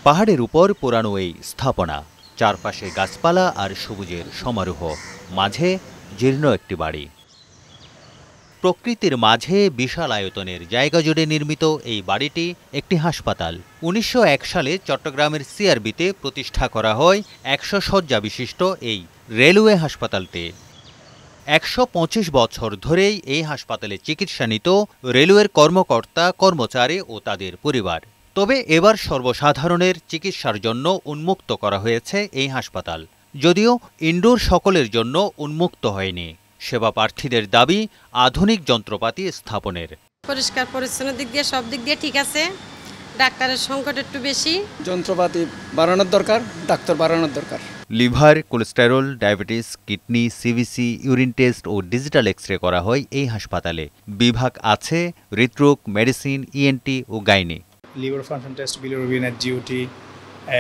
পাহাড়ের উপর পুরানো এই স্থাপনা, চারপাশে গাছপালা আর সবুজের সমারোহ, মাঝে জীর্ণ একটি বাড়ি। প্রকৃতির মাঝে বিশাল আয়তনের জায়গা জুড়ে নির্মিত এই বাড়িটি একটি হাসপাতাল। ১৯০১ সালে চট্টগ্রামের সিআরবিতে প্রতিষ্ঠা করা হয় ১০০ শয্যা বিশিষ্ট এই রেলওয়ে হাসপাতালটি। ১২৫ বছর ধরেই এই হাসপাতালে চিকিৎসা নিত রেলওয়ের কর্মকর্তা, কর্মচারী ও তাদের পরিবার। তবে এবার সর্বসাধারণের চিকিৎসার জন্য উন্মুক্ত করা হয়েছে এই হাসপাতাল। যদিও ইনডোর সকলের জন্য উন্মুক্ত হয়নি। সেবা প্রার্থীদের দাবি আধুনিক যন্ত্রপাতি স্থাপনের। পরিষ্কার পরিচ্ছন্ন দিক দিয়ে সব দিক দিয়ে ঠিক আছে, ডাক্তারের সংকট একটু বেশি। যন্ত্রপাতি বাড়ানোর দরকার, ডাক্তার বাড়ানোর দরকার। লিভার, কোলেস্টেরল, ডায়াবেটিস, কিডনি, সিভিসি, ইউরিন টেস্ট ও ডিজিটাল এক্স-রে করা হয় এই হাসপাতালে। বিভাগ আছে হৃদরোগ, মেডিসিন, ইএনটি ও gynae. Liver function test, bilirubin, GOT,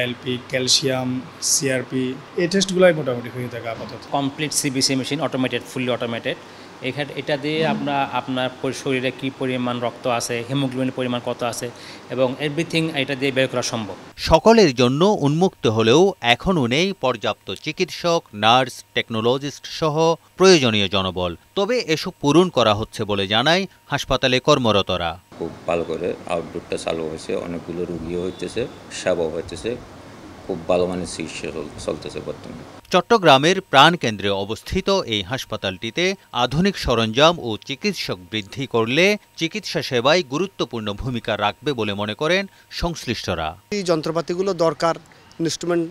LP, calcium, CRP, এই টেস্টগুলাই মোটামুটি হয়ে থাকে আপাতত। Complete CBC machine, automated, fully automated. এটা দিয়ে আপনার শরীরে কী পরিমাণ রক্ত আছে, হিমোগ্লোবিনের পরিমাণ কত আছে এবং এভরিথিং এটা দিয়ে বের করা সম্ভব। সকলের জন্য উন্মুক্ত হলেও এখনও নেই পর্যাপ্ত চিকিৎসক, নার্স, টেকনোলজিস্ট সহ প্রয়োজনীয় জনবল। তবে এসব পূরণ করা হচ্ছে বলে জানায় হাসপাতালে কর্মরতরা। খুব ভালো করে আউটডোরটা চালু হয়েছে, অনেকগুলো রুগীও হইতেছে, সেবাও হইতেছে, খুব ভালো মানের চিকিৎসা চলতেছে বর্তমানে। চট্টগ্রামের প্রাণকেন্দ্রে অবস্থিত এই হাসপাতালটিতে আধুনিক সরঞ্জাম ও চিকিৎসক বৃদ্ধি করলে চিকিৎসা সেবায় গুরুত্বপূর্ণ ভূমিকা রাখবে বলে মনে করেন সংশ্লিষ্টরা। এই যন্ত্রপাতিগুলো দরকার ইনস্ট্রুমেন্ট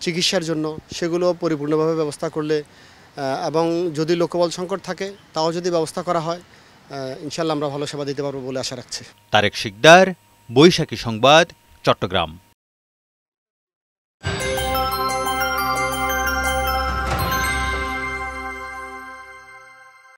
চিকিৎসার জন্য, সেগুলো পরিপূর্ণভাবে ব্যবস্থা করলে এবং যদি লোকবল সংকট থাকে তাও যদি ব্যবস্থা করা হয়, ইনশাআল্লাহ আমরা ভালো সেবা দিতে পারবো বলে আশা রাখছি। তারেক শিকদার, বৈশাখী সংবাদ, চট্টগ্রাম।